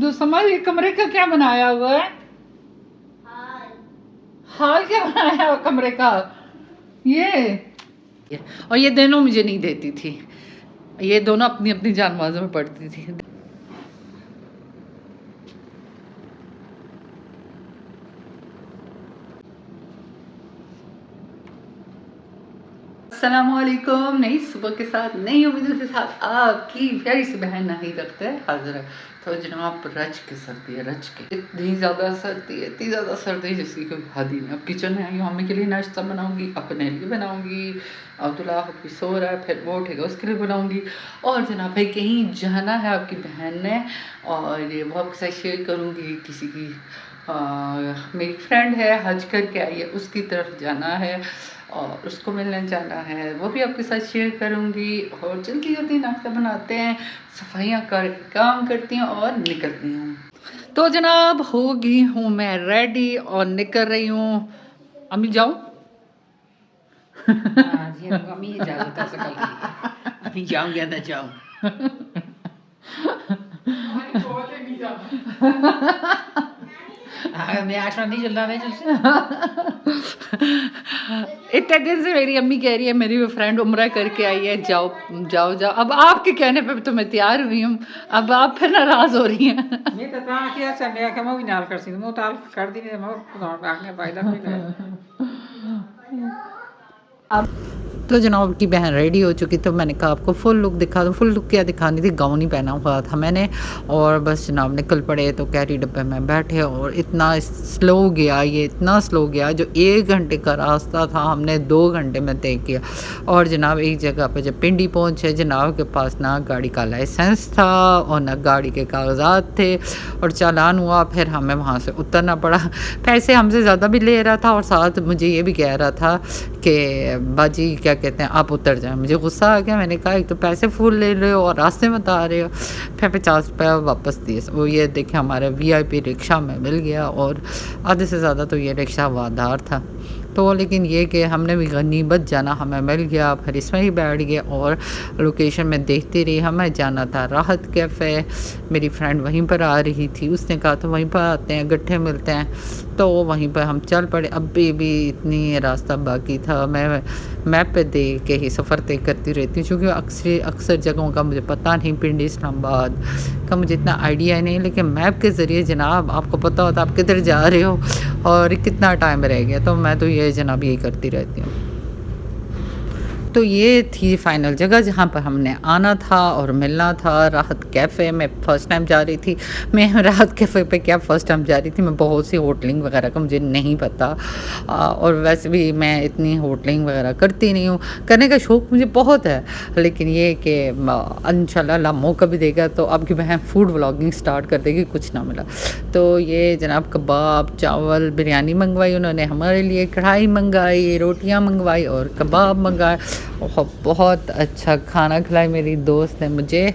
अब्दुल समद, ये कमरे का क्या बनाया हुआ है? हाल क्या बनाया हुआ कमरे का? ये और ये दोनों मुझे नहीं देती थी, ये दोनों अपनी अपनी जानबाजों में पड़ती थी। अस्सलामुअलैकुम। नई सुबह के साथ, नई उम्मीदों के साथ आपकी प्यारी सी बहन नहीं रखते हाजिर है। तो जनाब रच के सर्दी है, रच के इतनी ज़्यादा सर्दी है, इतनी ज़्यादा सर्दी जिसकी कोई हद ही नहीं। अब किचन में आई हूँ, मम्मी के लिए नाश्ता बनाऊंगी, अपने लिए बनाऊंगी, अब्दुल्ला भी सो रहा है, फिर वो उठेगा उसके लिए बनाऊंगी। और जनाब भाई कहीं जाना है आपकी बहन ने, और वो आपके साथ शेयर करूँगी। किसी की मेरी फ्रेंड है, हज करके आई है, उसकी तरफ जाना है और उसको मिलने जाना है, वो भी आपके साथ शेयर करूँगी। और जल्दी जल्दी नाश्ता बनाते हैं, सफाइयाँ कर काम करती हैं और निकलती हूँ। तो जनाब हो गई हूँ मैं रेडी और निकल रही हूँ। अम्मी जाऊँ? हाँ जी, अम्मी इजाजत है सकल की। अभी जाऊँ या ना जाऊँ। मैं आशा नहीं चल रहा है इतने दिन से मेरी अम्मी कह रही है, मेरी वो फ्रेंड उम्रा करके आई है, जाओ जाओ जाओ। अब आपके कहने पे तो मैं तैयार हुई हूँ, अब आप फिर नाराज हो रही हैं। मैं तो ता किया से मैं के मैं भी नाल कर सी मैं ताल कर दी मैं खुद आके फायदा कोई नहीं। अब तो जनाब की बहन रेडी हो चुकी, तो मैंने कहा आपको फुल लुक दिखा दो। फुल लुक क्या दिखानी थी, गाउन ही पहना हुआ था मैंने। और बस जनाब निकल पड़े, तो कैरी डब्बे में बैठे और इतना स्लो गया, ये इतना स्लो गया, जो 1 घंटे का रास्ता था हमने 2 घंटे में तय किया। और जनाब एक जगह पे जब पिंडी पहुँचे, जनाब के पास ना गाड़ी का लाइसेंस था और ना गाड़ी के कागजात थे, और चालान हुआ। फिर हमें वहाँ से उतरना पड़ा। पैसे हमसे ज़्यादा भी ले रहा था और साथ मुझे ये भी कह रहा था कि बाजी क्या कहते हैं आप उतर जाएं। मुझे गुस्सा आ गया, मैंने कहा एक तो पैसे फुल ले रहे हो और रास्ते में बता रहे हो। फिर 50 रुपये वापस दिए। वो ये देखे हमारे VIP रिक्शा में मिल गया, और आधे से ज़्यादा तो ये रिक्शा हवादार था। तो लेकिन ये कि हमने भी गनीमत जाना हमें मिल गया। फिर इसमें ही बैठ गए और लोकेशन में देखती रही। हमें जाना था राहत कैफ़े, मेरी फ्रेंड वहीं पर आ रही थी, उसने कहा तो वहीं पर आते हैं, गट्ठे मिलते हैं। तो वहीं पर हम चल पड़े। अब भी इतनी रास्ता बाकी था। मैं मैप पे देख के ही सफ़र तय करती रहती हूँ, क्योंकि अक्सर जगहों का मुझे पता नहीं, पिंडी इस्लामाबाद का मुझे इतना आइडिया नहीं। लेकिन मैप के ज़रिए जनाब आपको पता होता आप किधर जा रहे हो और कितना टाइम रह गया। तो मैं तो ये जनाब यही करती रहती हूँ। तो ये थी फ़ाइनल जगह जहाँ पर हमने आना था और मिलना था, राहत कैफ़े में। फ़र्स्ट टाइम जा रही थी मैं राहत कैफ़े पे। क्या फ़र्स्ट टाइम जा रही थी मैं, बहुत सी होटलिंग वगैरह का मुझे नहीं पता। और वैसे भी मैं इतनी होटलिंग वगैरह करती नहीं हूँ, करने का शौक़ मुझे बहुत है। लेकिन ये कि इंशाल्लाह अल्लाह मौका भी देगा तो आपकी बहन फूड व्लॉगिंग स्टार्ट कर देगी। कुछ ना मिला तो ये जनाब कबाब, चावल, बिरयानी मंगवाई उन्होंने हमारे लिए, कढ़ाई मंगाई, रोटियाँ मंगवाई और कबाब मंगाए। बहुत अच्छा खाना खिलाया मेरी दोस्त ने मुझे।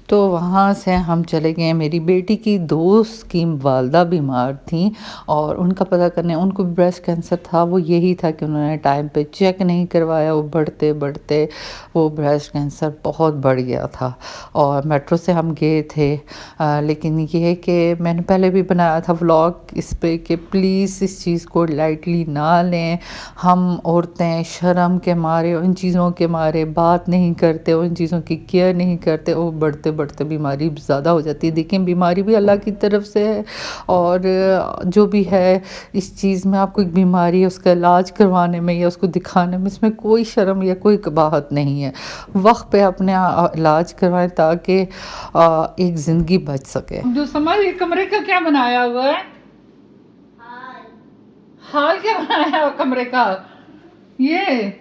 तो वहाँ से हम चले गए। मेरी बेटी की दोस्त की वालदा बीमार थी और उनका पता करने, उनको ब्रेस्ट कैंसर था। वो यही था कि उन्होंने टाइम पे चेक नहीं करवाया। वो बढ़ते बढ़ते वो ब्रेस्ट कैंसर बहुत बढ़ गया था और मेट्रो से हम गए थे। लेकिन ये है कि मैंने पहले भी बनाया था व्लॉग इस पे कि प्लीज़ इस चीज़ को लाइटली ना लें। हम औरतें शर्म के मारे, उन चीज़ों के मारे बात नहीं करते, उन चीज़ों की केयर नहीं करते। वो बढ़ते बढ़ते बीमारी ज़्यादा हो जाती है। देखिए बीमारी भी अल्लाह की तरफ से है, और जो भी है इस चीज़ में, आपको एक बीमारी है उसका इलाज करवाने में या उसको दिखाने में, इसमें कोई शर्म या कोई कबाहत नहीं है। वक्त पे अपने इलाज करवाएं ताकि एक ज़िंदगी बच सके। जो समझ, ये कमरे का क्या बनाया हुआ है? हाल क्या बनाया हुआ कमरे का? ये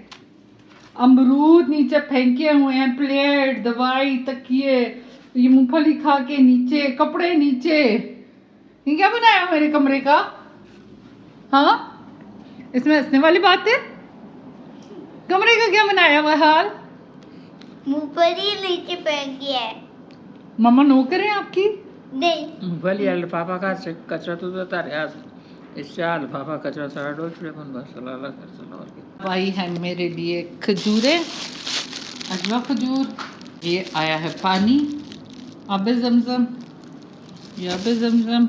अमरूद नीचे फेंके हुए हैं, प्लेट, दवाई, तकिए, ये मूंगफली खा के नीचे, कपड़े नीचे। ये क्या बनाया मेरे कमरे का? हाँ, इसमें हंसने वाली बात है? कमरे का क्या बनाया हुआ हाल? मूंगफली नीचे फेंक दिया है। मम्मा नौकर है आपकी? नहीं, मूंगफली लिफाफा का कचरा तो देता रहा इससे लिफाफा कचरा सारा डोल छुड़े कौन बस सलाला कर सलाल। भाई है मेरे लिए खजूरें, अजवा खजूर। ये आया है पानी, आबे जमजम। यहाँ पे जमजम।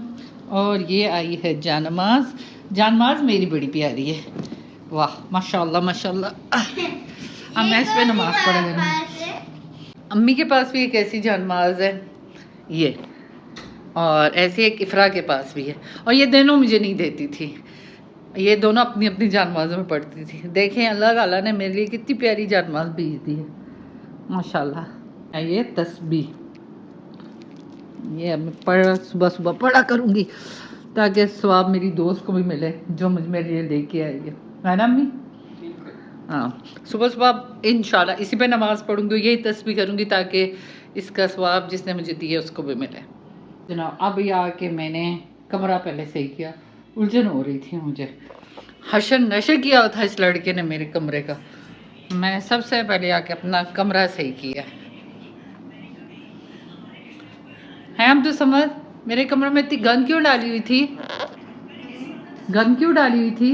और ये आई है जानमाज। जानमाज मेरी बड़ी प्यारी है, वाह माशाल्लाह माशाल्लाह। अब मैं इस पे नमाज पढ़ करूँगी। अम्मी के पास भी एक ऐसी जानमाज है ये, और ऐसे एक इफ्रा के पास भी है, और ये दोनों मुझे नहीं देती थी, ये दोनों अपनी अपनी जानमाज़ों में पढ़ती थी। देखें अल्लाह ताला ने मेरे लिए कितनी प्यारी जानमाज भेज दी है माशाल्लाह। ये तस्बीह, ये मैं पढ़ सुबह सुबह पढ़ा करूँगी ताकि सवाब मेरी दोस्त को भी मिले जो मुझ मेरे लिए लेके आई है ना अम्मी? हाँ, सुबह सुबह इंशाल्लाह इसी पे नमाज़ पढ़ूँगी, यही तस्बीह करूँगी ताकि इसका सवाब जिसने मुझे दिया उसको भी मिले। जनाब अब ये आके मैंने कमरा पहले सही किया, उलझन हो रही थी मुझे, हशर नशर किया था इस लड़के ने मेरे कमरे का। मैं सबसे पहले आके अपना कमरा सही किया है। हम तो समझ मेरे कमरे में इतनी गंद क्यों डाली हुई थी? गंद क्यों डाली हुई थी?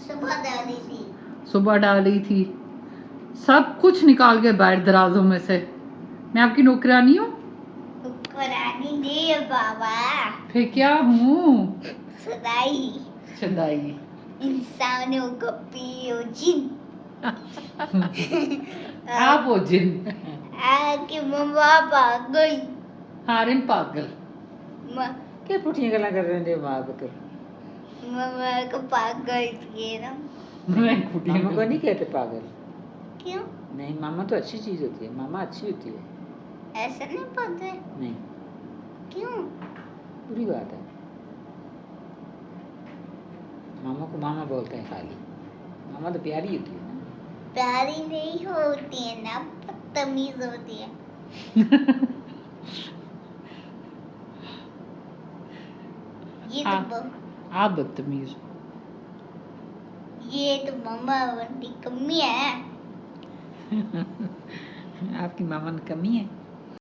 सुबह डाली थी। सुबह डाली थी, सब कुछ निकाल के बैठ दराजों में से। मैं आपकी नौकरानी हूँ? नौकरानी नहीं है बाबा, फिर क्या हूँ? सदाई। सदाई। इंसानों को पियो जिन। आप वो जिन। आके मम्मा भाग गई। हारिम पागल। क्या पुठियां गल्लां कर रहे हैं माँ को? मम्मा को भाग गई थी ना। मामा को नहीं कहते पागल। क्यों? नहीं, मामा तो अच्छी चीज होती है, मामा अच्छी होती है। ऐसा नहीं पता है। नहीं, क्यों? बुरी बात है। मामा को मामा बोलते हैं खाली, मामा तो प्यारी होती है ना। प्यारी नहीं होती है ना, बदतमीज होती है। ये तो आप बदतमीज। ये तो मम्मा बड़ी कमी है। आपकी मामा में कमी है।